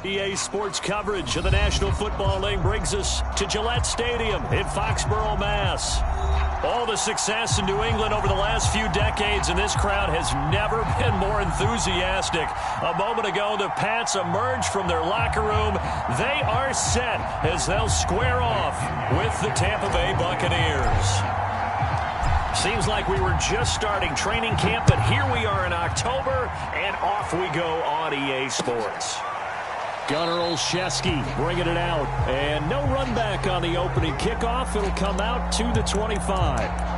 EA Sports coverage of the National Football League brings us to Gillette Stadium in Foxborough, Mass. All the success in New England over the last few decades, and this crowd has never been more enthusiastic. A moment ago, the Pats emerged from their locker room. They are set as they'll square off with the Tampa Bay Buccaneers. Seems like we were just starting training camp, but here we are in October, and off we go on EA Sports. Gunnar Olszewski bringing it out, and no run back on the opening kickoff. It'll come out to the 25.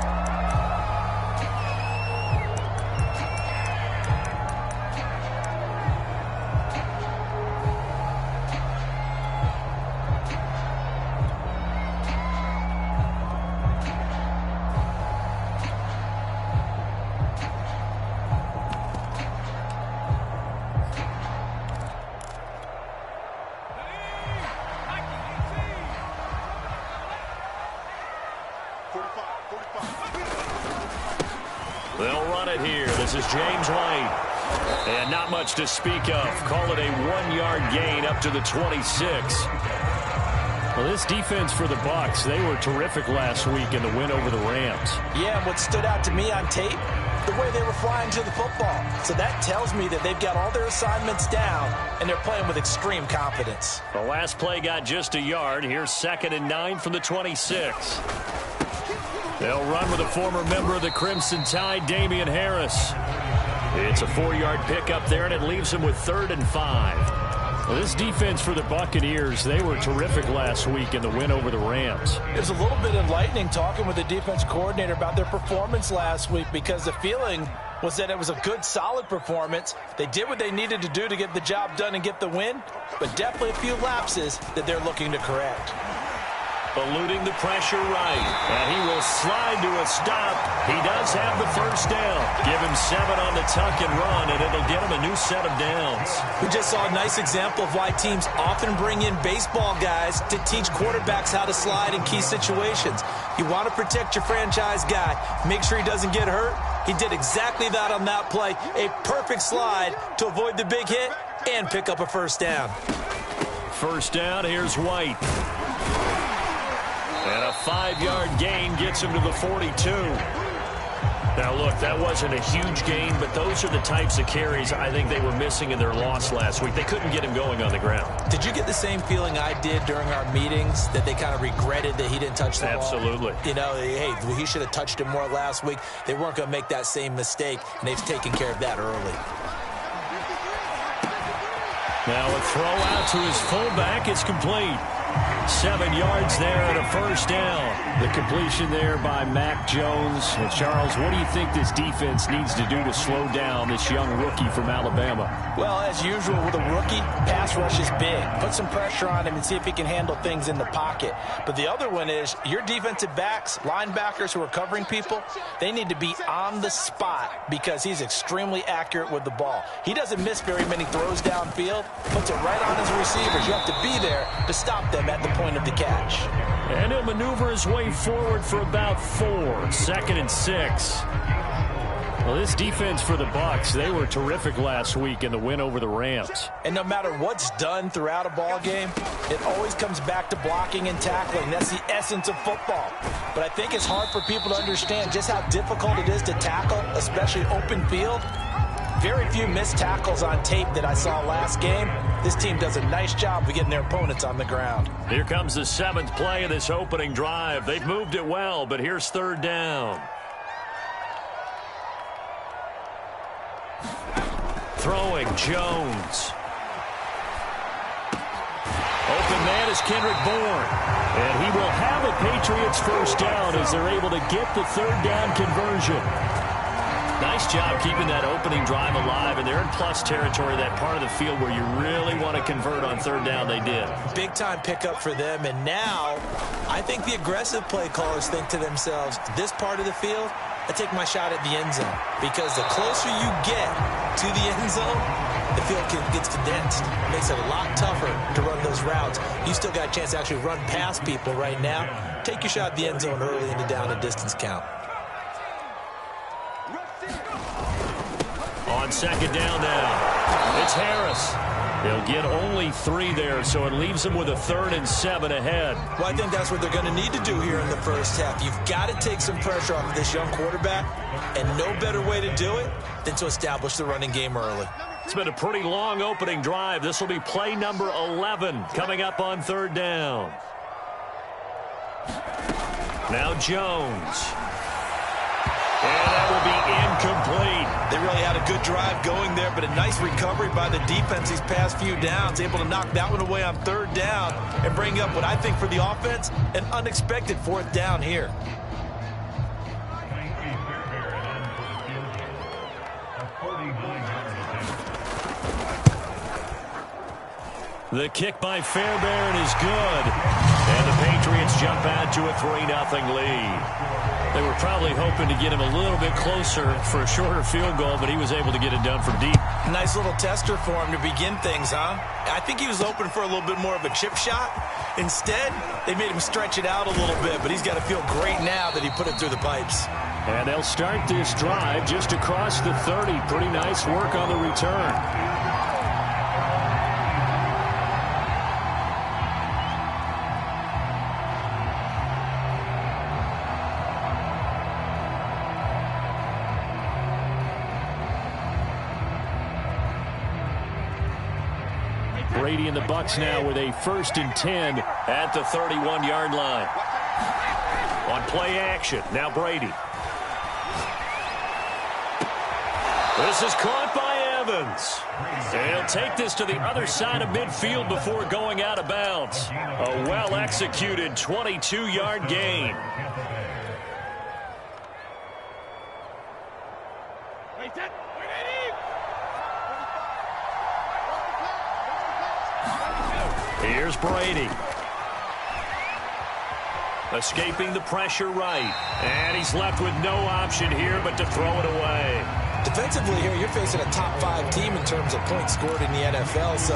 They'll run it here. This is James White. And not much to speak of. Call it a 1-yard gain up to the 26. Well, this defense for the Bucs, they were terrific last week in the win over the Rams. Yeah, and what stood out to me on tape, the way they were flying to the football. So that tells me that they've got all their assignments down, and they're playing with extreme confidence. The last play got just a yard. Here's 2nd and 9 from the 26. They'll run with a former member of the Crimson Tide, Damian Harris. It's a 4-yard pickup there, and it leaves him with 3rd and 5. Well, this defense for the Buccaneers, they were terrific last week in the win over the Rams. It was a little bit enlightening talking with the defense coordinator about their performance last week, because the feeling was that it was a good, solid performance. They did what they needed to do to get the job done and get the win, but definitely a few lapses that they're looking to correct. Eluding the pressure right, and he will slide to a stop. He does have the first down. Give him 7 on the tuck and run, and it'll get him a new set of downs. We just saw a nice example of why teams often bring in baseball guys to teach quarterbacks how to slide in key situations. You want to protect your franchise guy. Make sure he doesn't get hurt. He did exactly that on that play. A perfect slide to avoid the big hit and pick up a first down. First down, here's White. And a 5-yard gain gets him to the 42. Now, look, that wasn't a huge gain, but those are the types of carries I think they were missing in their loss last week. They couldn't get him going on the ground. Did you get the same feeling I did during our meetings, that they kind of regretted that he didn't touch the ball? Absolutely. You know, hey, he should have touched it more last week. They weren't going to make that same mistake, and they've taken care of that early. Now a throw out to his fullback. It's complete. 7 yards there and a first down. The completion there by Mac Jones. And Charles, what do you think this defense needs to do to slow down this young rookie from Alabama? Well, as usual with a rookie, pass rush is big. Put some pressure on him and see if he can handle things in the pocket. But the other one is your defensive backs, linebackers who are covering people, they need to be on the spot because he's extremely accurate with the ball. He doesn't miss very many throws downfield, puts it right on his receivers. You have to be there to stop them at the point of the catch. And he'll maneuver his way forward for about 4. 2nd and 6. Well, this defense for the Bucs, they were terrific last week in the win over the Rams. And no matter what's done throughout a ball game, it always comes back to blocking and tackling. That's the essence of football. But I think it's hard for people to understand just how difficult it is to tackle, especially open field. Very few missed tackles on tape that I saw last game. This team does a nice job of getting their opponents on the ground. Here comes the 7th play of this opening drive. They've moved it well, but here's 3rd down. Throwing, Jones. Open man is Kendrick Bourne. And he will have a Patriots first down as they're able to get the 3rd down conversion. Nice job keeping that opening drive alive, and they're in plus territory, that part of the field where you really want to convert on 3rd down. They did. Big-time pickup for them, and now I think the aggressive play callers think to themselves, this part of the field, I take my shot at the end zone, because the closer you get to the end zone, the field gets condensed. It makes it a lot tougher to run those routes. You still got a chance to actually run past people right now. Take your shot at the end zone early in the down and distance count. On 2nd down now, it's Harris. They'll get only 3 there, so it leaves them with a 3rd and 7 ahead. Well, I think that's what they're going to need to do here in the first half. You've got to take some pressure off of this young quarterback, and no better way to do it than to establish the running game early. It's been a pretty long opening drive. This will be play number 11 coming up on 3rd down. Now Jones. And that will be incomplete. They really had a good drive going there, but a nice recovery by the defense these past few downs, able to knock that one away on 3rd down and bring up what I think for the offense, an unexpected 4th down here. The kick by Fairbairn is good. And the Patriots jump out to a 3-0 lead. They were probably hoping to get him a little bit closer for a shorter field goal, but he was able to get it done from deep. Nice little tester for him to begin things, huh? I think he was hoping for a little bit more of a chip shot. Instead, they made him stretch it out a little bit, but he's got to feel great now that he put it through the pipes. And they'll start this drive just across the 30. Pretty nice work on the return. Brady and the Bucs now with a 1st and 10 at the 31-yard line. On play action, now Brady. This is caught by Evans. And he'll take this to the other side of midfield before going out of bounds. A well-executed 22-yard gain. Here's Brady. Escaping the pressure right. And he's left with no option here but to throw it away. Defensively here, you're facing a top-5 team in terms of points scored in the NFL. So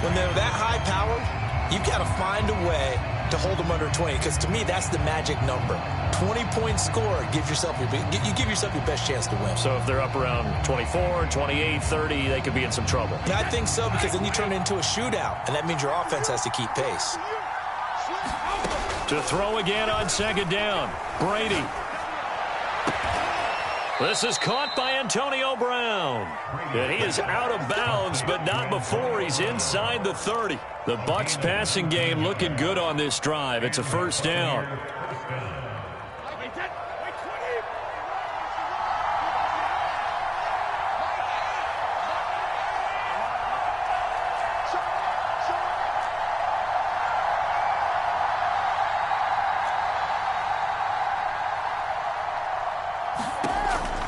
when they're that high-powered, you've got to find a way to hold them under 20. Because to me, that's the magic number. 20-point score gives yourself you give yourself your best chance to win. So if they're up around 24, 28, 30, they could be in some trouble. Yeah, I think so, because then you turn it into a shootout, and that means your offense has to keep pace. To throw again on 2nd down. Brady. This is caught by Antonio Brown. And he is out of bounds, but not before he's inside the 30. The Bucs passing game looking good on this drive. It's a 1st down.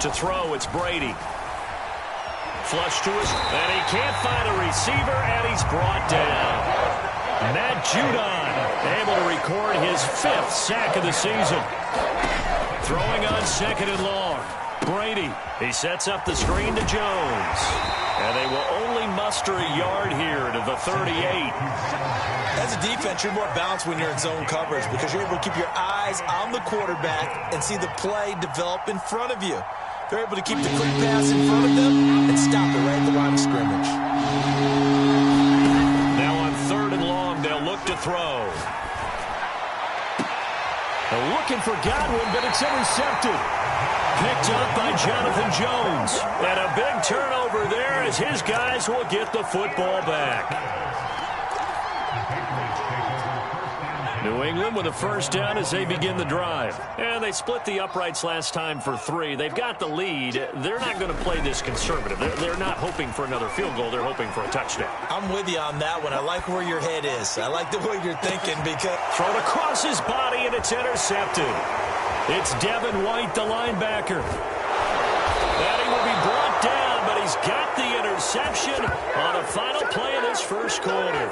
To throw, it's Brady. Flush to his, and he can't find a receiver, and he's brought down. Matt Judon able to record his 5th sack of the season. Throwing on 2nd and long. Brady, he sets up the screen to Jones. And they will only muster a yard here to the 38. As a defense, you're more balanced when you're in zone coverage because you're able to keep your eyes on the quarterback and see the play develop in front of you. They're able to keep the quick pass in front of them and stop it right at the line of scrimmage. Now on 3rd and long, they'll look to throw. They're looking for Godwin, but it's intercepted. Picked up by Jonathan Jones. And a big turnover there as his guys will get the football back. New England with a 1st down as they begin the drive. And they split the uprights last time for 3. They've got the lead. They're not going to play this conservative. They're not hoping for another field goal. They're hoping for a touchdown. I'm with you on that one. I like where your head is. I like the way you're thinking because... Thrown across his body, and it's intercepted. It's Devin White, the linebacker. And he will be brought down, but he's got the interception on the final play of this 1st quarter.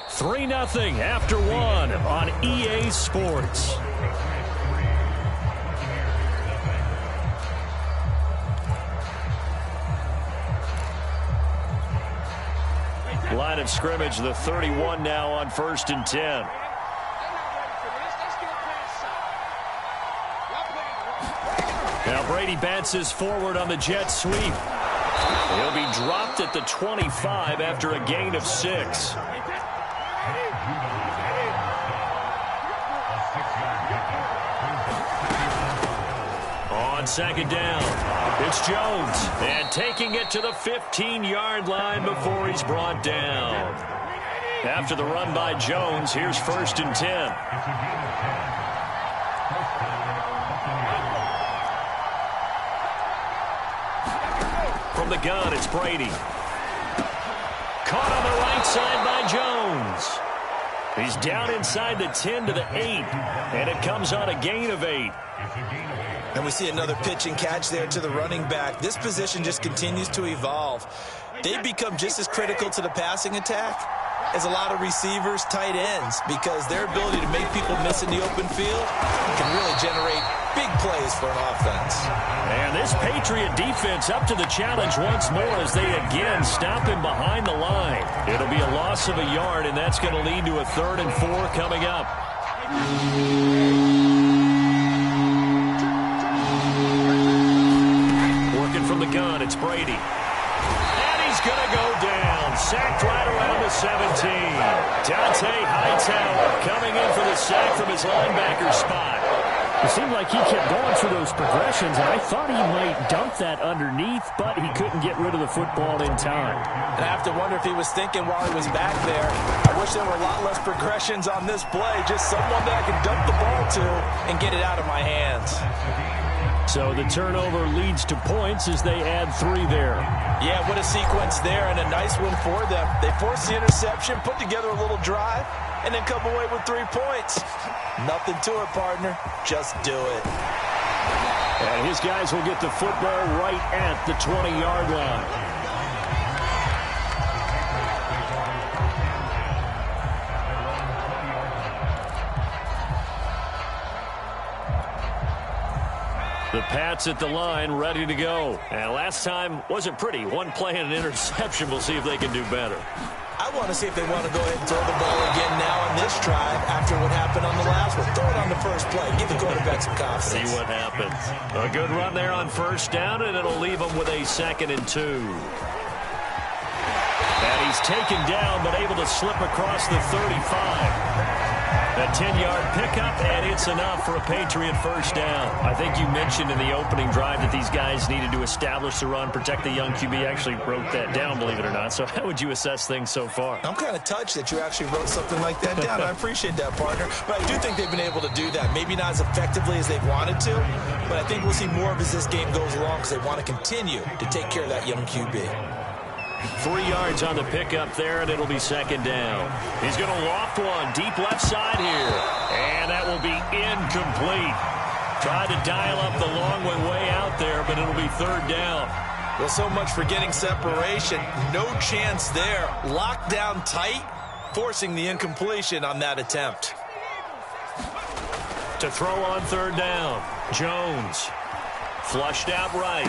Three 3-0 after 1 on EA Sports. Line of scrimmage, the 31 now on 1st and 10. Brady bounces forward on the jet sweep. He'll be dropped at the 25 after a gain of 6. On second down, it's Jones. And taking it to the 15-yard line before he's brought down. After the run by Jones, here's 1st and 10. From the gun, it's Brady. Caught on the right side by Jones. He's down inside the 10 to the 8, and it comes on a gain of 8. And we see another pitch and catch there to the running back. This position just continues to evolve. They've become just as critical to the passing attack as a lot of receivers, tight ends, because their ability to make people miss in the open field can really generate big plays for an offense. And this Patriot defense up to the challenge once more as they again stop him behind the line. It'll be a loss of a yard, and that's going to lead to a 3rd and 4 coming up. Working from the gun, it's Brady. And he's going to go down. Sacked right around the 17. Dante Hightower coming in for the sack from his linebacker spot. It seemed like he kept going through those progressions, and I thought he might dump that underneath, but he couldn't get rid of the football in time. And I have to wonder if he was thinking while he was back there, I wish there were a lot less progressions on this play, just someone that I can dump the ball to and get it out of my hands. So the turnover leads to points as they add 3 there. Yeah, what a sequence there, and a nice one for them. They force the interception, put together a little drive, and then come away with 3 points. Nothing to it, partner. Just do it. And his guys will get the football right at the 20-yard line. The Pats at the line, ready to go. And last time wasn't pretty. One play and an interception. We'll see if they can do better. I want to see if they want to go ahead and throw the ball again now on this drive after what happened on the last one. Throw it on the first play. Give the quarterback some confidence. See what happens. A good run there on 1st down, and it'll leave them with a 2nd and 2. And he's taken down, but able to slip across the 35. A 10-yard pickup, and it's enough for a Patriot 1st down. I think you mentioned in the opening drive that these guys needed to establish the run, protect the young QB. Actually wrote that down, believe it or not. So how would you assess things so far? I'm kind of touched that you actually wrote something like that down. I appreciate that, partner. But I do think they've been able to do that. Maybe not as effectively as they've wanted to, but I think we'll see more of as this game goes along because they want to continue to take care of that young QB. 3 yards on the pickup there, and it'll be 2nd down. He's going to loft one deep left side here, and that will be incomplete. Tried to dial up the long way out there, but it'll be 3rd down. Well, so much for getting separation. No chance there. Locked down tight, forcing the incompletion on that attempt. To throw on 3rd down, Jones. Flushed out right.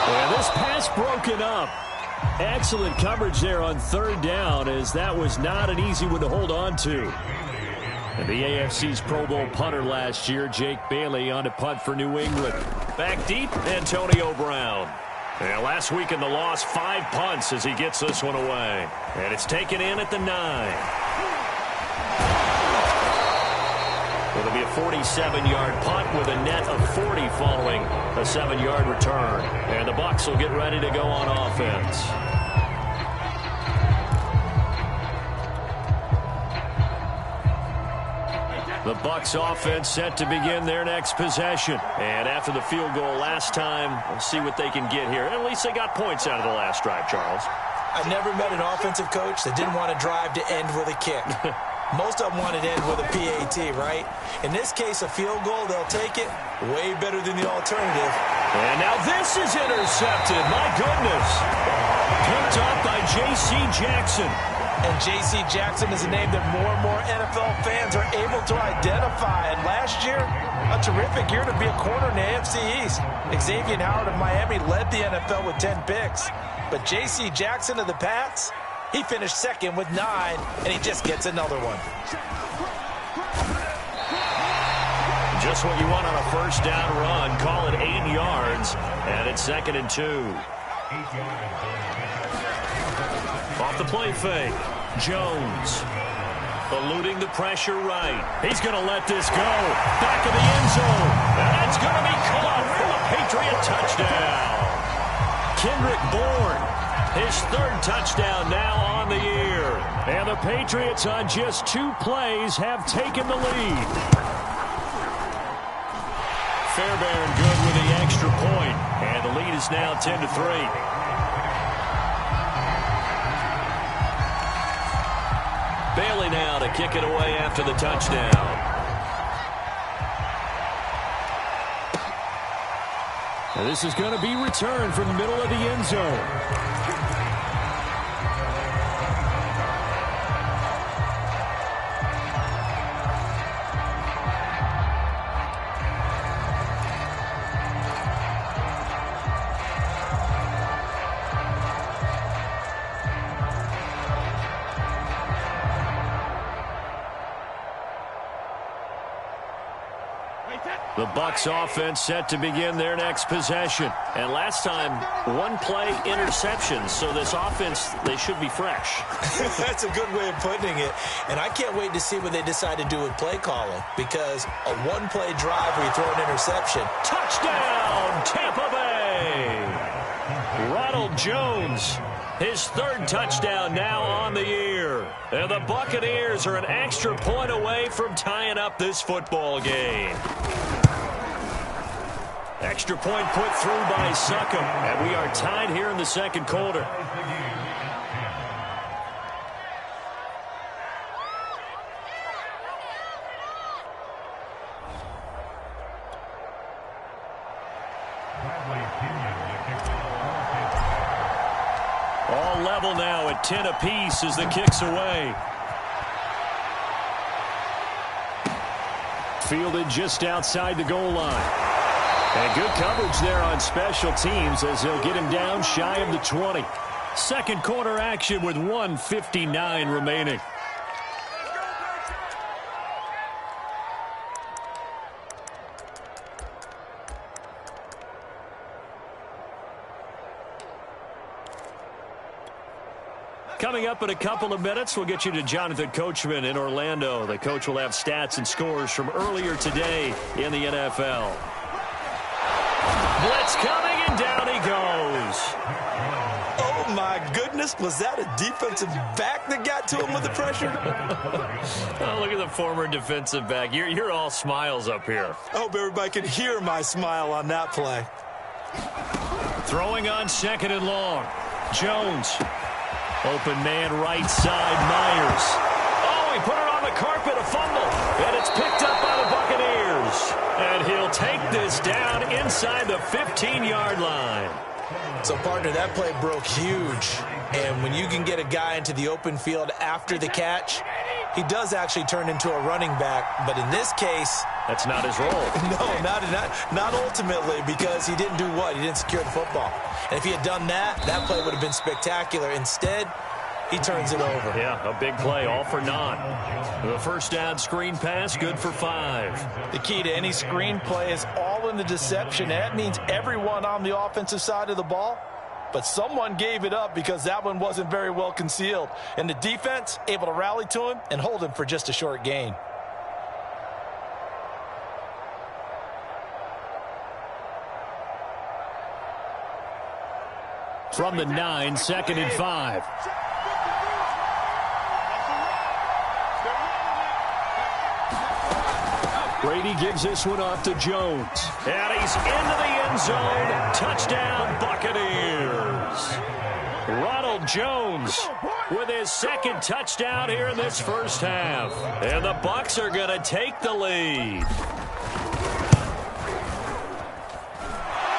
And this pass broken up. Excellent coverage there on 3rd down, as that was not an easy one to hold on to. And the AFC's Pro Bowl punter last year, Jake Bailey, on to punt for New England. Back deep, Antonio Brown. And last week in the loss, 5 punts as he gets this one away. And it's taken in at the 9. It'll be a 47-yard punt with a net of 40 following a 7-yard return. And the Bucs will get ready to go on offense. The Bucs offense set to begin their next possession. And after the field goal last time, we'll see what they can get here. At least they got points out of the last drive, Charles. I've never met an offensive coach that didn't want to drive to end with a kick. Most of them want it to end with a PAT, right? In this case, a field goal, they'll take it. Way better than the alternative. And now this is intercepted. My goodness. Picked up by J.C. Jackson. And J.C. Jackson is a name that more and more NFL fans are able to identify. And last year, a terrific year to be a corner in the AFC East. Xavier Howard of Miami led the NFL with 10 picks. But J.C. Jackson of the Pats, he finished 2nd with 9, and he just gets another one. Just what you want on a first down run. Call it 8 yards, and it's 2nd and 2. Off the play fake, Jones. Eluding the pressure right. He's going to let this go. Back of the end zone. And that's going to be caught for a Patriot touchdown. Kendrick Bourne, his 3rd touchdown now on the year. And the Patriots on just 2 plays have taken the lead. Fairbairn good with the extra point. And the lead is now 10-3. Bailey now to kick it away after the touchdown. And this is going to be returned from the middle of the end zone. The Bucs offense set to begin their next possession. And last time, 1-play interceptions. So this offense, they should be fresh. That's a good way of putting it. And I can't wait to see what they decide to do with play calling. Because a 1-play drive where you throw an interception. Touchdown, Tampa Bay! Ronald Jones, his 3rd touchdown now on the year. And the Buccaneers are an extra point away from tying up this football game. Extra point put through by Succop, and we are tied here in the 2nd quarter. All level now at 10 apiece as the kick's away. Fielded just outside the goal line. And good coverage there on special teams as they'll get him down shy of the 20. 2nd quarter action with 1:59 remaining. Coming up in a couple of minutes, we'll get you to Jonathan Coachman in Orlando. The coach will have stats and scores from earlier today in the NFL. Blitz coming, and down he goes. Oh, my goodness. Was that a defensive back that got to him with the pressure? Oh, look at the former defensive back. You're all smiles up here. I hope everybody can hear my smile on that play. Throwing on 2nd and long. Jones. Open man right side, Myers. Oh, he put it on the carpet, a fumble. And it's picked up by the Buccaneers. And he'll take this down inside the 15-yard line. So, partner, that play broke huge. And when you can get a guy into the open field after the catch, he does actually turn into a running back. But in this case, that's not his role. No, not ultimately, because he didn't do what? He didn't secure the football. And if he had done that, that play would have been spectacular. Instead, he turns it over. Yeah, a big play, all for naught. The first down screen pass, good for 5. The key to any screen play is all in the deception. That means everyone on the offensive side of the ball, but someone gave it up because that one wasn't very well concealed. And the defense able to rally to him and hold him for just a short gain. From the 9, 2nd and 5. Brady gives this one off to Jones. And he's into the end zone. Touchdown, Buccaneers. Ronald Jones with his 2nd touchdown here in this first half. And the Bucs are going to take the lead.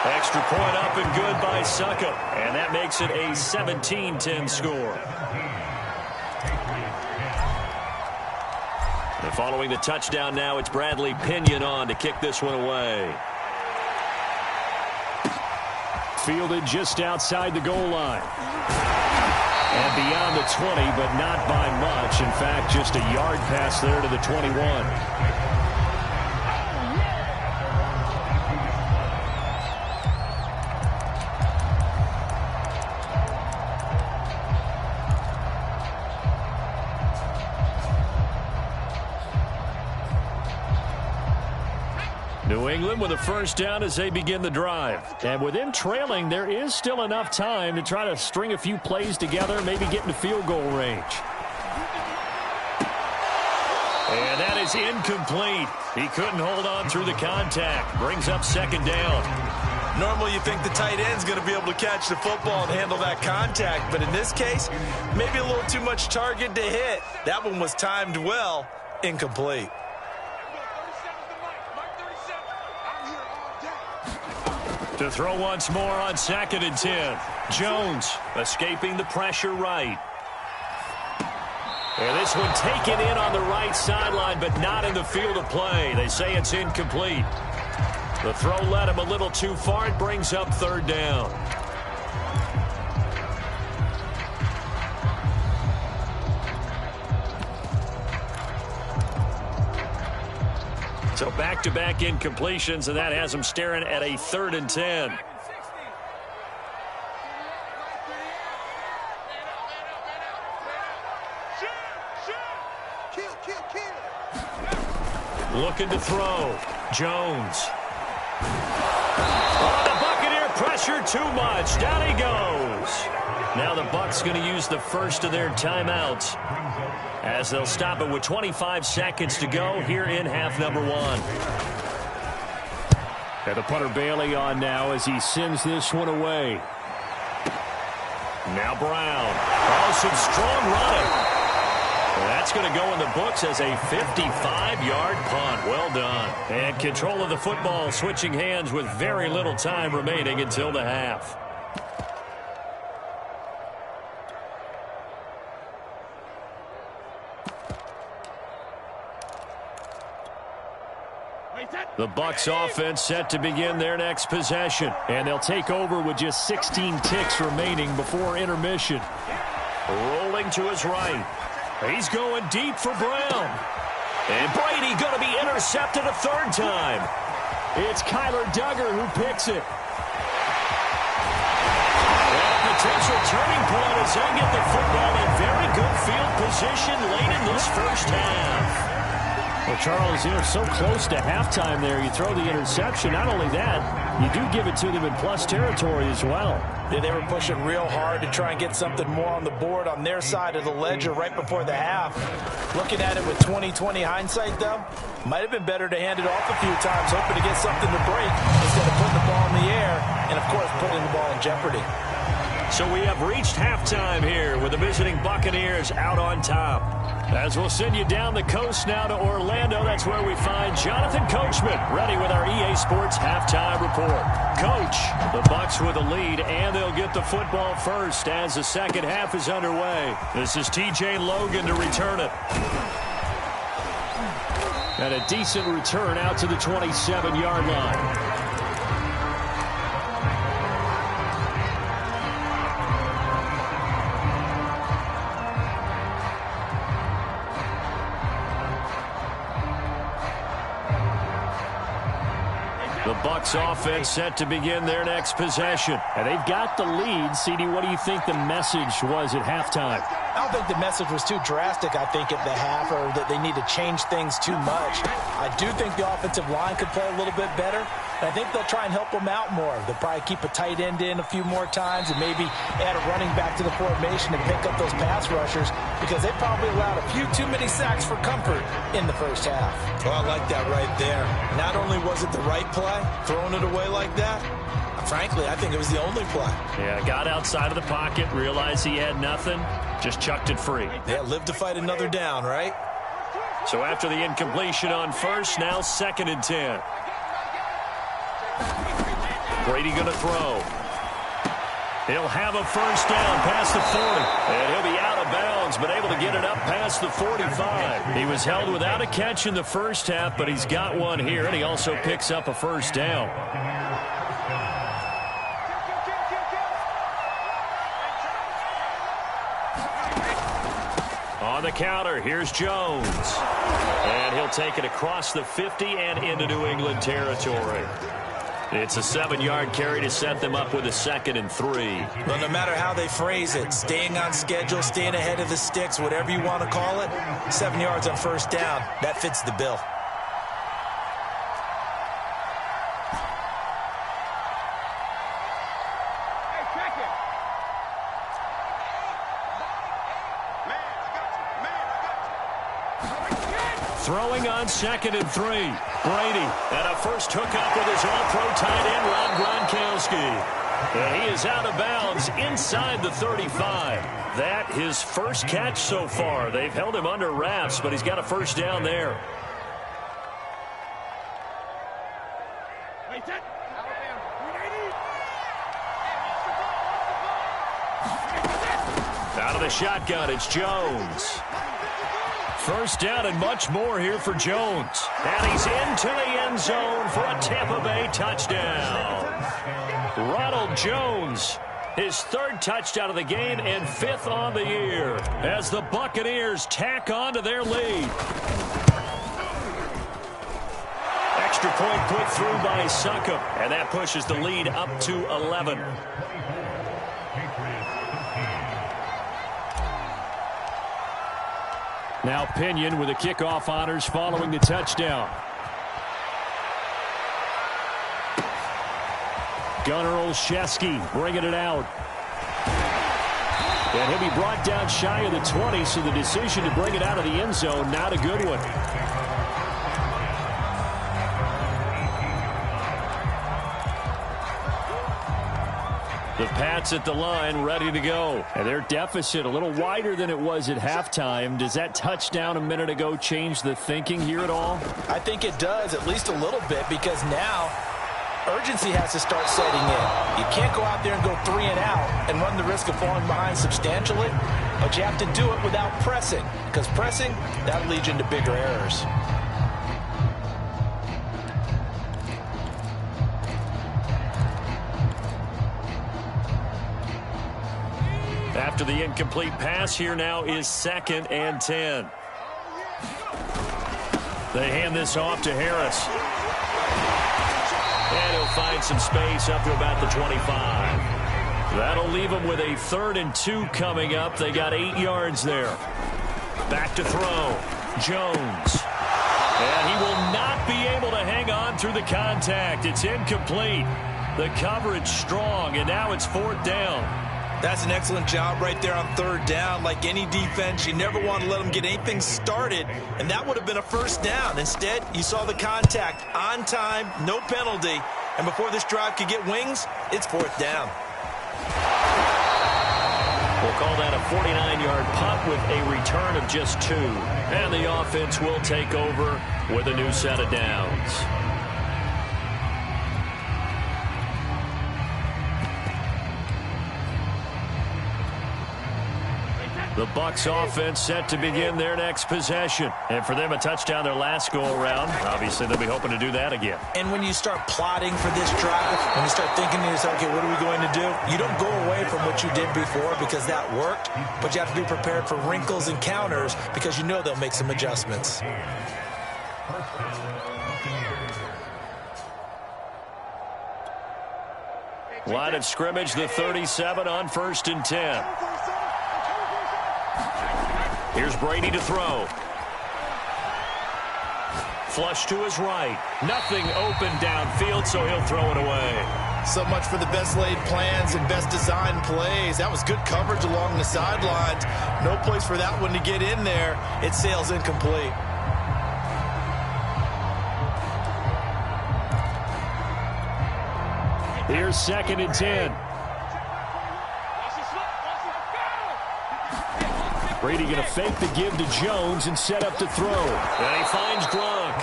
Extra point up and good by Succop. And that makes it a 17-10 score. And following the touchdown now, it's Bradley Pinion on to kick this one away. Fielded just outside the goal line. And beyond the 20, but not by much. In fact, just a yard pass there to the 21. New England with a first down as they begin the drive. And with them trailing, there is still enough time to try to string a few plays together, maybe get into field goal range. And that is incomplete. He couldn't hold on through the contact. Brings up second down. Normally you think the tight end's going to be able to catch the football and handle that contact, but in this case, maybe a little too much target to hit. That one was timed well, incomplete. To throw once more on 2nd and 10. Jones escaping the pressure right. And this one taken in on the right sideline, but not in the field of play. They say it's incomplete. The throw led him a little too far. It brings up 3rd down. So back-to-back incompletions, and that has him staring at a 3rd and 10. Looking to throw. Jones. Oh, the Buccaneer pressure too much. Down he goes. Now the Bucs going to use the first of their timeouts as they'll stop it with 25 seconds to go here in half number 1. And the punter Bailey on now as he sends this one away. Now Brown. Oh, some strong running. That's going to go in the books as a 55-yard punt. Well done. And control of the football switching hands with very little time remaining until the half. The Bucs offense set to begin their next possession. And they'll take over with just 16 ticks remaining before intermission. Rolling to his right. He's going deep for Brown. And Brady going to be intercepted a 3rd time. It's Kyler Duggar who picks it. And a potential turning point as they get the football in very good field position late in this first half. Well, Charles, so close to halftime there. You throw the interception. Not only that, you do give it to them in plus territory as well. Yeah, they were pushing real hard to try and get something more on the board on their side of the ledger right before the half. Looking at it with 20/20 hindsight, though, might have been better to hand it off a few times, hoping to get something to break instead of putting the ball in the air and, of course, putting the ball in jeopardy. So we have reached halftime here with the visiting Buccaneers out on top. As we'll send you down the coast now to Orlando, that's where we find Jonathan Coachman ready with our EA Sports halftime report. Coach, the Bucs with a lead, and they'll get the football first as the second half is underway. This is TJ Logan to return it. And a decent return out to the 27-yard line. The Bucs offense set to begin their next possession. And they've got the lead. CD, what do you think the message was at halftime? I don't think the message was too drastic, I think, at the half, or that they need to change things too much. I do think the offensive line could play a little bit better. And I think they'll try and help them out more. They'll probably keep a tight end in a few more times and maybe add a running back to the formation and pick up those pass rushers because they probably allowed a few too many sacks for comfort in the first half. Well, I like that right there. Not only was it the right play, throwing it away like that, frankly, I think it was the only play. Yeah, got outside of the pocket, realized he had nothing, just chucked it free. Yeah, live to fight another down, right? So after the incompletion on first, now 2nd and 10. Brady going to throw. He'll have a first down past the 40. And he'll be out of bounds, but able to get it up past the 45. He was held without a catch in the first half, but he's got one here, and he also picks up a first down. On the counter, here's Jones. And he'll take it across the 50 and into New England territory. It's a 7-yard carry to set them up with a 2nd and 3. Well, no matter how they phrase it, staying on schedule, staying ahead of the sticks, whatever you want to call it, 7 yards on first down, that fits the bill. Throwing on 2nd and 3. Brady. And a first hookup with his all-pro tight end, Rob Gronkowski. And he is out of bounds inside the 35. That his first catch so far. They've held him under wraps, but he's got a first down there. Out of the shotgun, it's Jones. First down and much more here for Jones. And he's into the end zone for a Tampa Bay touchdown. Ronald Jones, his 3rd touchdown of the game and 5th on the year as the Buccaneers tack on to their lead. Extra point put through by Succop, and that pushes the lead up to 11. Now Pinion with the kickoff honors following the touchdown. Gunnar Olszewski bringing it out. And he'll be brought down shy of the 20, so the decision to bring it out of the end zone, not a good one. The Pats at the line, ready to go. And their deficit a little wider than it was at halftime. Does that touchdown a minute ago change the thinking here at all? I think it does, at least a little bit, because now urgency has to start setting in. You can't go out there and go 3 and out and run the risk of falling behind substantially, but you have to do it without pressing, because pressing, that leads you into bigger errors. After the incomplete pass, here now is 2nd and 10. They hand this off to Harris. And he'll find some space up to about the 25. That'll leave him with a 3rd and 2 coming up. They got 8 yards there. Back to throw. Jones. And he will not be able to hang on through the contact. It's incomplete. The coverage strong, and now it's 4th down. That's an excellent job right there on 3rd down. Like any defense, you never want to let them get anything started, and that would have been a first down. Instead, you saw the contact on time, no penalty, and before this drive could get wings, it's 4th down. We'll call that a 49-yard punt with a return of just 2. And the offense will take over with a new set of downs. The Bucs offense set to begin their next possession. And for them, a touchdown their last go-around. Obviously, they'll be hoping to do that again. And when you start plotting for this drive, when you start thinking to yourself, okay, what are we going to do? You don't go away from what you did before because that worked, but you have to be prepared for wrinkles and counters because you know they'll make some adjustments. Line of scrimmage, the 37 on 1st and 10. Here's Brady to throw. Flush to his right. Nothing open downfield, so he'll throw it away. So much for the best laid plans and best designed plays. That was good coverage along the sidelines. No place for that one to get in there. It sails incomplete. Here's 2nd and 10. Brady going to fake the give to Jones and set up to throw. And he finds Gronk.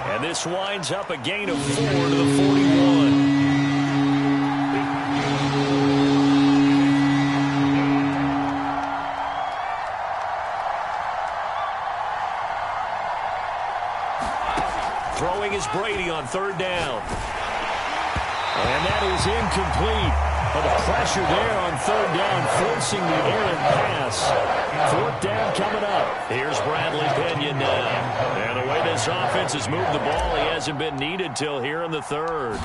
And this winds up a gain of 4 to the 41. Throwing is Brady on 3rd down. And that is incomplete. But the pressure there on 3rd down, forcing the errant pass. 4th down coming up. Here's Bradley Pinion now. And the way this offense has moved the ball, he hasn't been needed till here in the 3rd.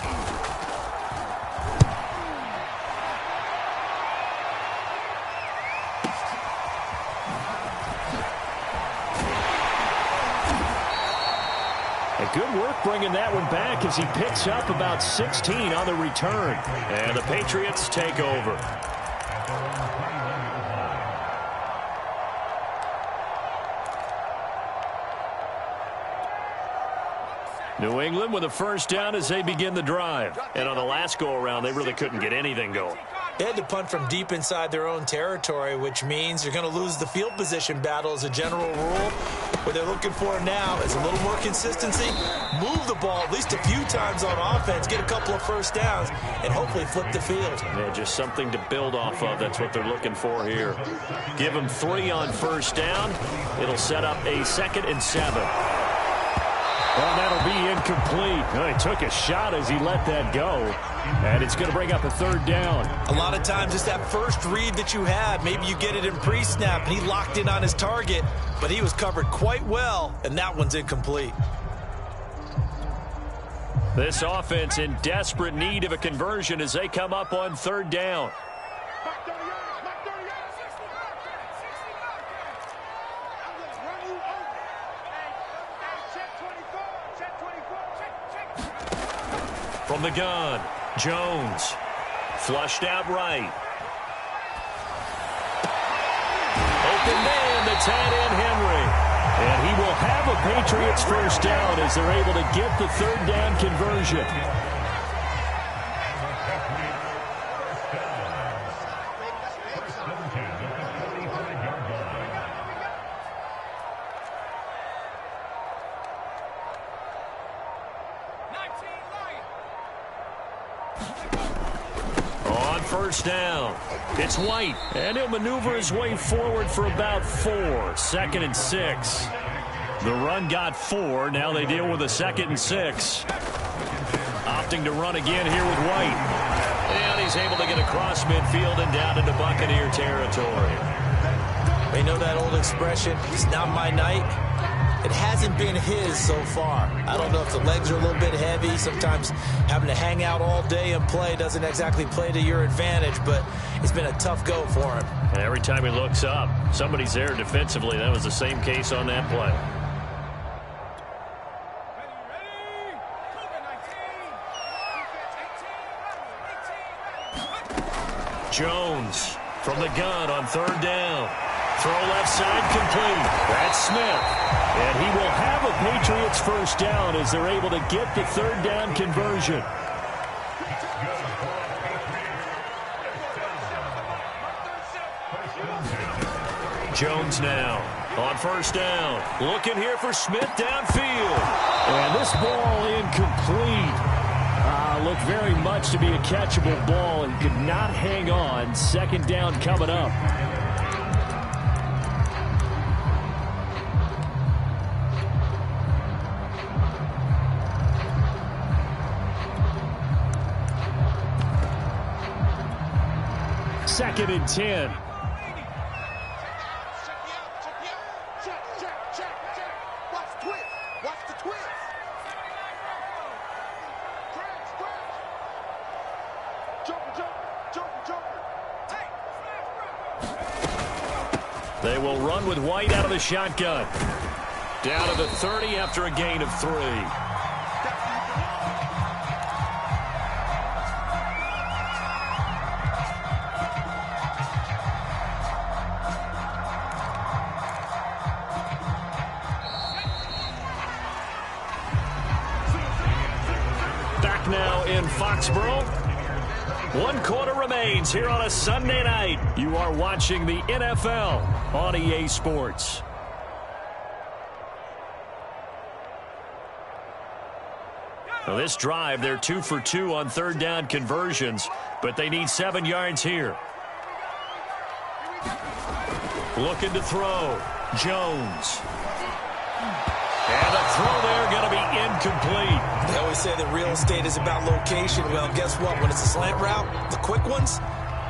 Good work bringing that one back as he picks up about 16 on the return. And the Patriots take over. New England with a first down as they begin the drive. And on the last go-around, they really couldn't get anything going. They had to punt from deep inside their own territory, which means you're going to lose the field position battle as a general rule. What they're looking for now is a little more consistency, move the ball at least a few times on offense, get a couple of first downs, and hopefully flip the field. Yeah, just something to build off of. That's what they're looking for here. Give them 3 on first down. It'll set up a 2nd and 7. Well, that'll be incomplete. Well, he took a shot as he let that go. And it's going to bring up a 3rd down. A lot of times it's that first read that you have. Maybe you get it in pre-snap, and he locked in on his target, but he was covered quite well, and that one's incomplete. This offense in desperate need of a conversion as they come up on 3rd down. From the gun, Jones. Flushed out right. Open man, the tight end, Henry. And he will have a Patriots first down as they're able to get the 3rd down conversion. First down. It's White, and he'll maneuver his way forward for about 4. 2nd and 6. The run got 4. Now they deal with a 2nd and 6. Opting to run again here with White. And he's able to get across midfield and down into Buccaneer territory. They know that old expression, it's not my night. It hasn't been his so far. I don't know if the legs are a little bit heavy. Sometimes having to hang out all day and play doesn't exactly play to your advantage, but it's been a tough go for him. And every time he looks up, somebody's there defensively. That was the same case on that play. Jones from the gun on 3rd down. Throw left side complete. That's Smith. And he will have a Patriots first down as they're able to get the 3rd down conversion. Jones now on first down. Looking here for Smith downfield. And this ball incomplete. Looked very much to be a catchable ball and could not hang on. 2nd down coming up. Second and 10. They will run with White out of the shotgun. Down to the 30 after a gain of 3. Back now in Foxborough. 1 quarter remains here on a Sunday night. You are watching the NFL on EA Sports. Now this drive, they're 2 for 2 on 3rd down conversions, but they need 7 yards here. Looking to throw. Jones. And the throw there going to be incomplete. They always say that real estate is about location. Well, guess what? When it's a slant route, the quick ones,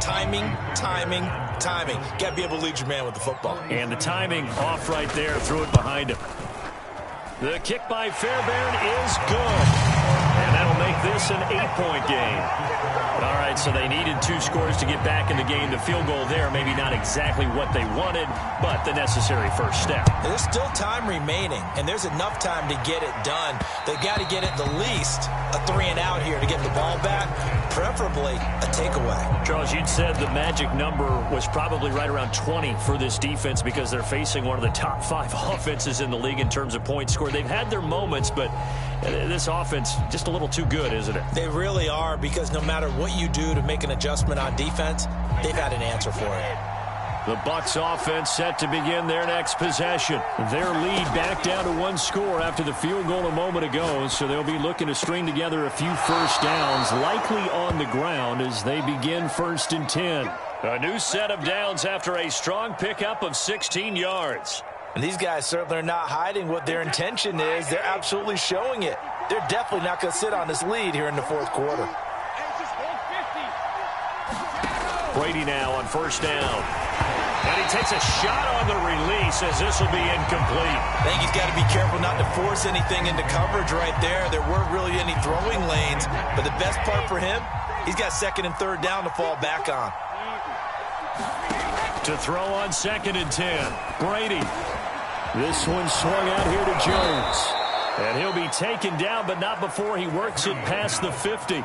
timing, timing, timing. Got to be able to lead your man with the football. And the timing off right there. Threw it behind him. The kick by Fairbairn is good. And that'll make this an 8-point game. All right, so they needed 2 scores to get back in the game. The field goal there, maybe not exactly what they wanted, but the necessary first step. There's still time remaining, and there's enough time to get it done. They've got to get at the least a 3-and-out here to get the ball back, preferably a takeaway. Charles, you'd said the magic number was probably right around 20 for this defense because they're facing one of the top 5 offenses in the league in terms of points scored. They've had their moments, but This offense just a little too good, isn't it? They really are, because no matter what you do to make an adjustment on defense, they've had an answer for it. The Bucs offense set to begin their next possession. Their lead back down to one score after the field goal a moment ago, so they'll be looking to string together a few first downs, likely on the ground as they begin 1st and 10. A new set of downs after a strong pickup of 16 yards. And these guys certainly are not hiding what their intention is. They're absolutely showing it. They're definitely not going to sit on this lead here in the 4th quarter. Brady now on 1st down. And he takes a shot on the release as this will be incomplete. I think he's got to be careful not to force anything into coverage right there. There weren't really any throwing lanes. But the best part for him, he's got 2nd and 3rd down to fall back on. To throw on 2nd and 10. Brady. This one swung out here to Jones. And he'll be taken down, but not before he works it past the 50.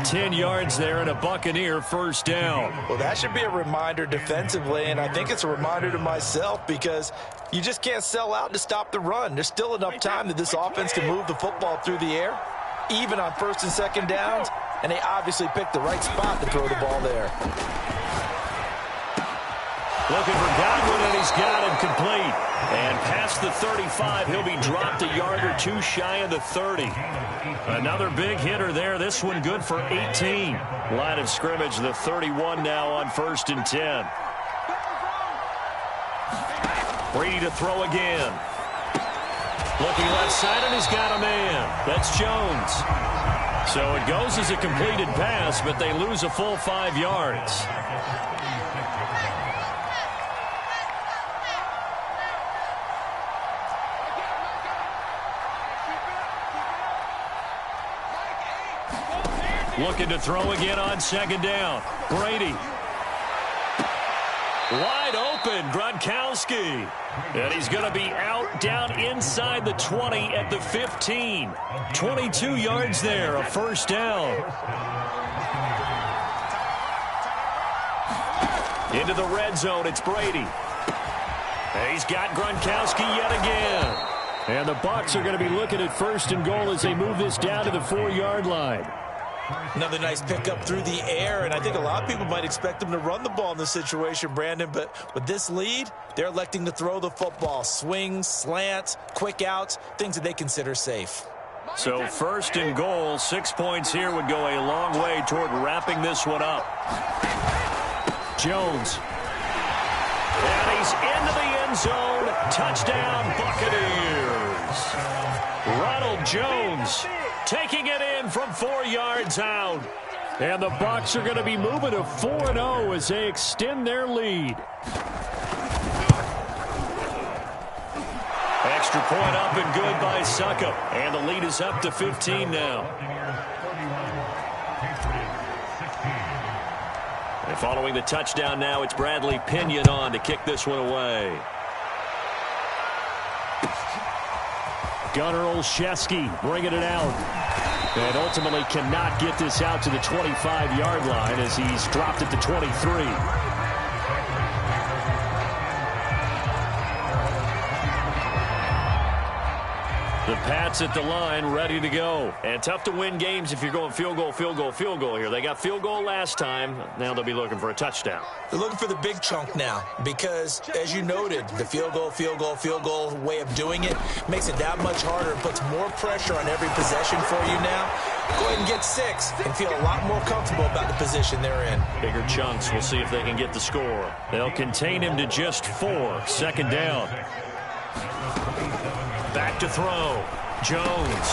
10 yards there and a Buccaneer 1st down. Well, that should be a reminder defensively, and I think it's a reminder to myself, because you just can't sell out to stop the run. There's still enough time that this offense can move the football through the air, even on 1st and 2nd downs, and they obviously picked the right spot to throw the ball there. Looking for Godwin, and he's got him complete. And past the 35, he'll be dropped a yard or two shy of the 30. Another big hitter there. This one good for 18. Line of scrimmage, the 31 now on 1st and 10. Brady to throw again. Looking left side, and he's got a man. That's Jones. So it goes as a completed pass, but they lose a full 5 yards. Looking to throw again on 2nd down. Brady. Wide open, Gronkowski. And he's going to be out down inside the 20 at the 15. 22 yards there, a 1st down. Into the red zone, it's Brady. And he's got Gronkowski yet again. And the Bucs are going to be looking at 1st and goal as they move this down to the 4-yard line. Another nice pickup through the air, and I think a lot of people might expect them to run the ball in this situation, Brandon, but with this lead, they're electing to throw the football. Swings, slants, quick outs, things that they consider safe. So 1st and goal, 6 points here would go a long way toward wrapping this one up. Jones. And he's into the end zone. Touchdown, Buccaneers. Ronald Jones taking it in from 4 yards out. And the Bucs are going to be moving to 4-0 as they extend their lead. Extra point up and good by Suckup. And the lead is up to 15 now. And following the touchdown now, it's Bradley Pinion on to kick this one away. Gunnar Olszewski bringing it out. And ultimately cannot get this out to the 25-yard line as he's dropped it to 23. The Pats at the line, ready to go. And tough to win games if you're going field goal, field goal, field goal here. They got field goal last time. Now they'll be looking for a touchdown. They're looking for the big chunk now because, as you noted, the field goal way of doing it makes it that much harder and puts more pressure on every possession for you now. Go ahead and get 6 and feel a lot more comfortable about the position they're in. Bigger chunks. We'll see if they can get the score. They'll contain him to just 4. 2nd down. Back to throw. Jones.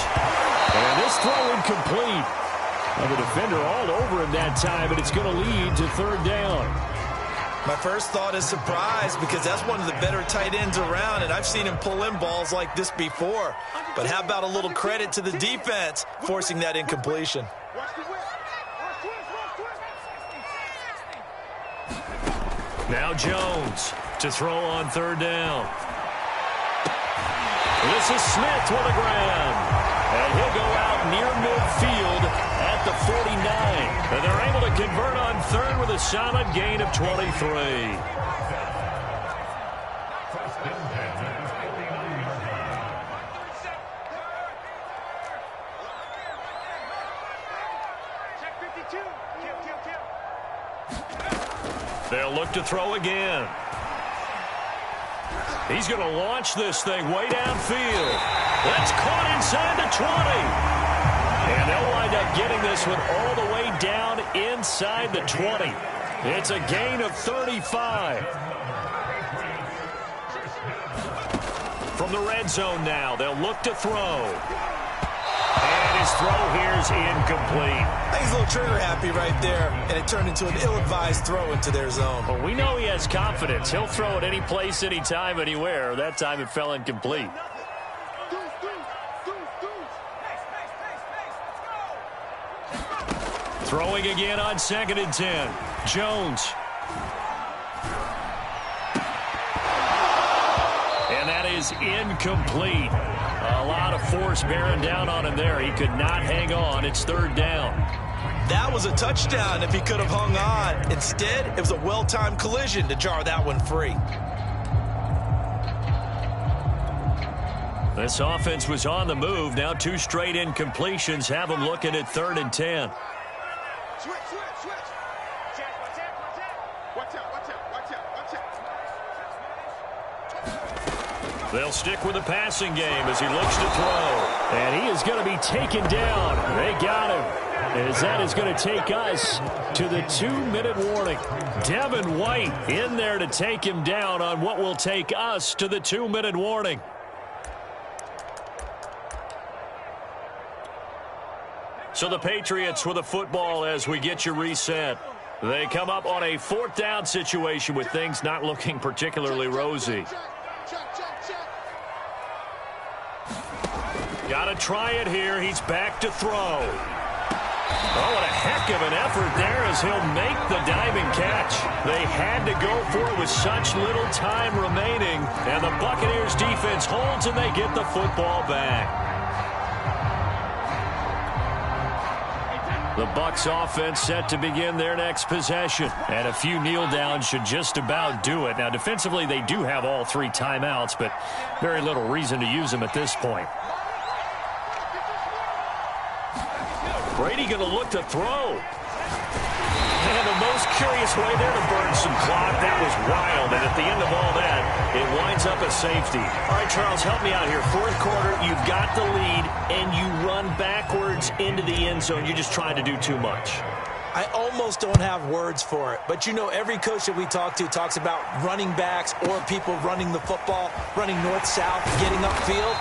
And this throw incomplete. And the defender all over him that time, and it's going to lead to 3rd down. My first thought is surprise because that's one of the better tight ends around, and I've seen him pull in balls like this before. But how about a little credit to the defense forcing that incompletion? Now Jones to throw on 3rd down. This is Smith with a grab. And he'll go out near midfield at the 49. And they're able to convert on 3rd with a solid gain of 23. They'll look to throw again. He's going to launch this thing way downfield. That's caught inside the 20. And they'll wind up getting this one all the way down inside the 20. It's a gain of 35. From the red zone now, they'll look to throw. And his throw here is incomplete. I think he's a little trigger happy right there, and it turned into an ill-advised throw into their zone. Well, we know he has confidence. He'll throw it any place, anytime, anywhere. That time it fell incomplete. Throwing again on 2nd and 10. Jones. And that is incomplete. A lot of force bearing down on him there. He could not hang on. It's 3rd down. That was a touchdown if he could have hung on. Instead, it was a well-timed collision to jar that one free. This offense was on the move. Now 2 straight incompletions have them looking at 3rd and 10. Switch. Check. Watch out. They'll stick with the passing game as he looks to throw. And he is going to be taken down. They got him. As that is going to take us to the 2-minute warning. Devin White in there to take him down on what will take us to the 2-minute warning. So the Patriots with the football as we get you reset. They come up on a 4th down situation with things not looking particularly rosy. Got to try it here. He's back to throw. Oh, what a heck of an effort there as he'll make the diving catch. They had to go for it with such little time remaining. And the Buccaneers defense holds and they get the football back. The Bucs offense set to begin their next possession. And a few kneel downs should just about do it. Now, defensively, they do have all 3 timeouts, but very little reason to use them at this point. Brady going to look to throw. And the most curious way there to burn some clock. That was wild. And at the end of all that, it winds up a safety. All right, Charles, help me out here. 4th quarter, you've got the lead, and you run backwards into the end zone. You're just trying to do too much. I almost don't have words for it. But, you know, every coach that we talk to talks about running backs or people running the football, running north-south, getting upfield.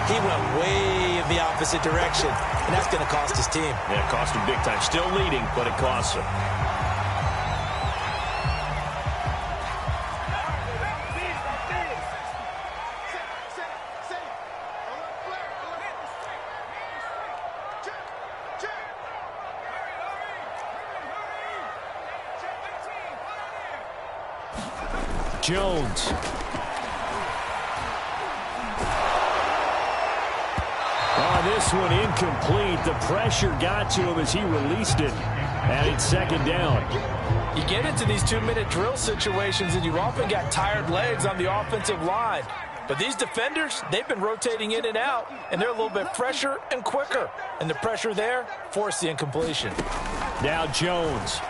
He went way in the opposite direction, and that's going to cost his team. Yeah, it cost him big time. Still leading, but it costs him. Jones. This one incomplete. The pressure got to him as he released it. And it's 2nd down. You get into these 2-minute drill situations, and you often got tired legs on the offensive line. But these defenders, they've been rotating in and out, and they're a little bit fresher and quicker. And the pressure there forced the incompletion. Now Jones.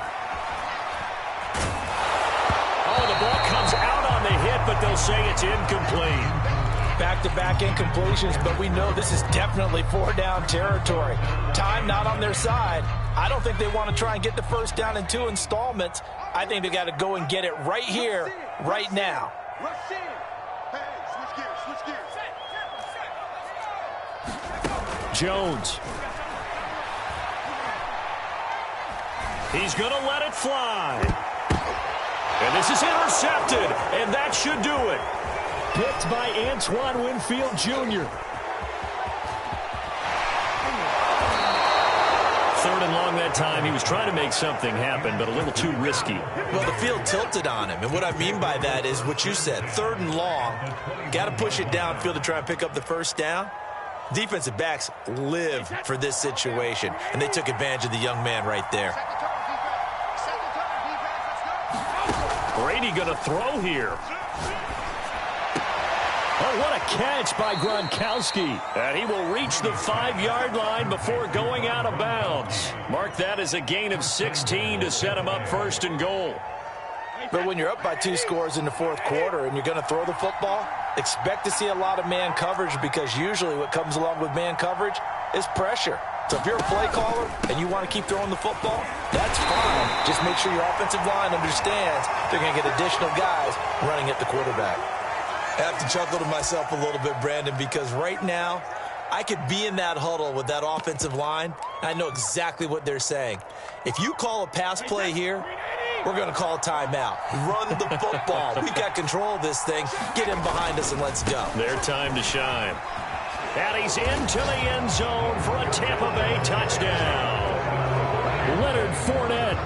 Oh, the ball comes out on the hit, but they'll say it's incomplete. Back-to-back incompletions, but we know this is definitely 4-down territory. Time not on their side. I don't think they want to try and get the 1st down in 2 installments. I think they got to go and get it right here, right now. Jones. He's going to let it fly. And this is intercepted, and that should do it. Picked by Antoine Winfield Jr. 3rd and long that time. He was trying to make something happen, but a little too risky. Well, the field tilted on him, and what I mean by that is what you said. 3rd and long, got to push it downfield to try and pick up the 1st down. Defensive backs live for this situation, and they took advantage of the young man right there. Brady going to throw here. Oh, what a catch by Gronkowski. And he will reach the 5-yard line before going out of bounds. Mark that as a gain of 16 to set him up 1st and goal. But when you're up by 2 scores in the fourth quarter and you're going to throw the football, expect to see a lot of man coverage, because usually what comes along with man coverage is pressure. So if you're a play caller and you want to keep throwing the football, that's fine. Just make sure your offensive line understands they're going to get additional guys running at the quarterback. I have to chuckle to myself a little bit, Brandon, because right now I could be in that huddle with that offensive line, and I know exactly what they're saying. If you call a pass play here, we're going to call a timeout. Run the football. We've got control of this thing. Get him behind us and let's go. Their time to shine. And he's into the end zone for a Tampa Bay touchdown. Leonard Fournette,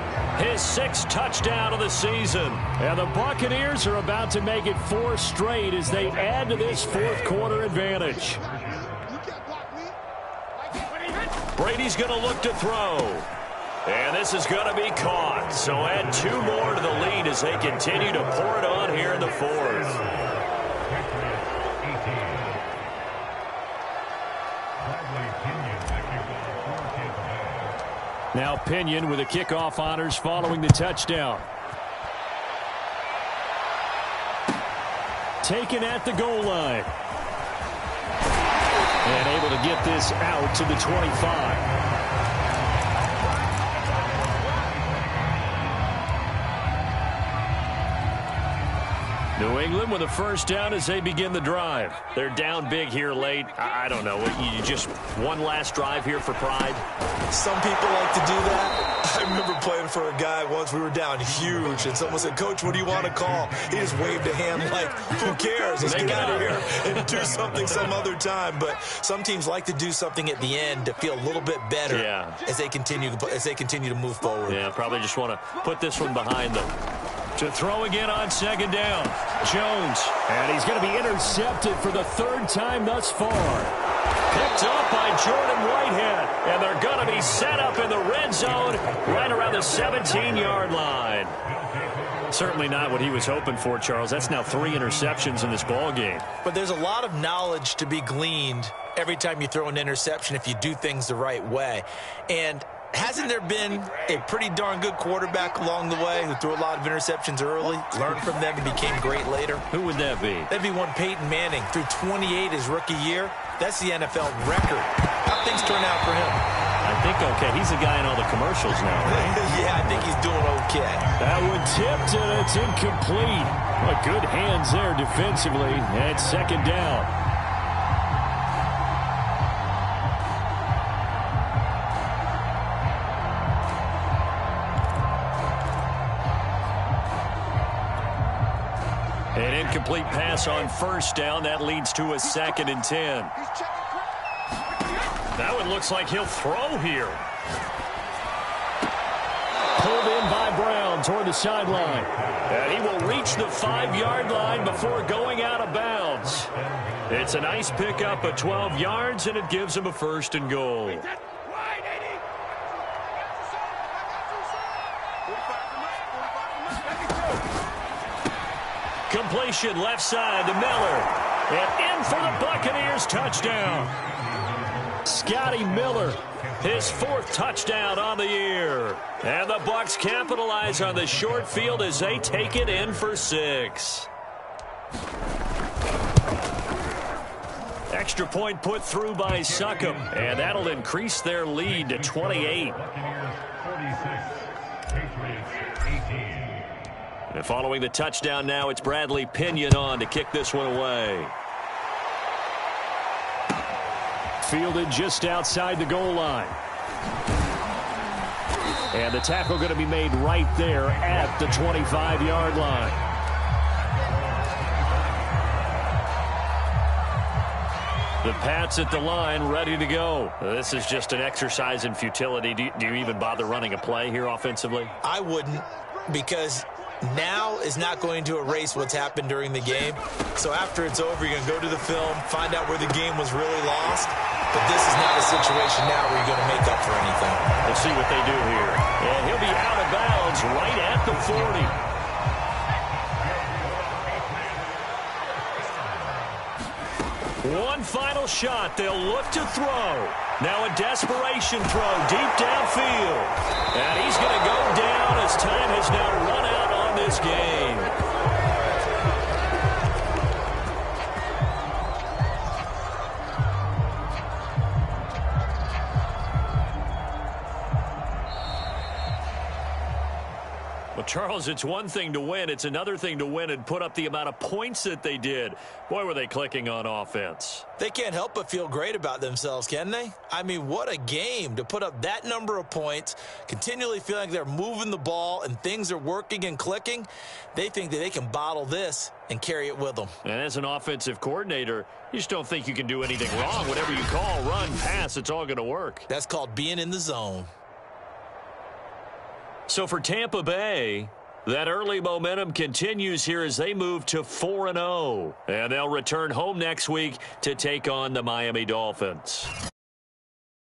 his 6th touchdown of the season. And the Buccaneers are about to make it 4 straight as they add to this fourth quarter advantage. Brady's going to look to throw. And this is going to be caught. So add 2 more to the lead as they continue to pour it on here in the fourth. Now Pinion with the kickoff honors following the touchdown. Taken at the goal line. And able to get this out to the 25. New England with a first down as they begin the drive. They're down big here late. I don't know. You just one last drive here for pride? Some people like to do that. I remember playing for a guy once. We were down huge, and someone said, "Coach, what do you want to call?" He just waved a hand like, who cares? Let's get out of here and do something some other time. But some teams like to do something at the end to feel a little bit better as they continue to move forward. Yeah, probably just want to put this one behind them. To throw again on second down. Jones. And he's going to be intercepted for the 3rd time thus far. Picked up by Jordan Whitehead. And they're going to be set up in the red zone right around the 17-yard line. Certainly not what he was hoping for, Charles. That's now 3 interceptions in this ball game. But there's a lot of knowledge to be gleaned every time you throw an interception if you do things the right way. And hasn't there been a pretty darn good quarterback along the way who threw a lot of interceptions early, learned from them, and became great later? Who would that be? That'd be one Peyton Manning. Threw 28 his rookie year. That's the NFL record. How'd things turn out for him? I think okay. He's the guy in all the commercials now, right? Yeah, I think he's doing okay. That one tipped, and it's incomplete. But good hands there defensively. And it's second down. An incomplete pass on first down. That leads to a 2nd and 10. That one looks like he'll throw here. Pulled in by Brown toward the sideline. And he will reach the 5-yard line before going out of bounds. It's a nice pickup of 12 yards, and it gives him a 1st and goal. Completion left side to Miller. And in for the Buccaneers touchdown. Scotty Miller, his 4th touchdown on the year. And the Bucs capitalize on the short field as they take it in for 6. Extra point put through by Succop. And that'll increase their lead to 28. And following the touchdown now, it's Bradley Pinion on to kick this one away. Fielded just outside the goal line. And the tackle going to be made right there at the 25-yard line. The Pats at the line, ready to go. This is just an exercise in futility. Do you even bother running a play here offensively? I wouldn't, because now is not going to erase what's happened during the game. So after it's over, you're going to go to the film, find out where the game was really lost. But this is not a situation now where you're going to make up for anything. Let's see what they do here. And he'll be out of bounds right at the 40. One final shot. They'll look to throw. Now a desperation throw deep downfield. And he's going to go down as time has now run out on this game. Well, Charles, it's one thing to win. It's another thing to win and put up the amount of points that they did. Boy, were they clicking on offense. They can't help but feel great about themselves, can they? I mean, what a game to put up that number of points, continually feeling like they're moving the ball and things are working and clicking. They think that they can bottle this and carry it with them. And as an offensive coordinator, you just don't think you can do anything wrong. Whatever you call, run, pass, it's all going to work. That's called being in the zone. So for Tampa Bay, that early momentum continues here as they move to 4-0. And they'll return home next week to take on the Miami Dolphins.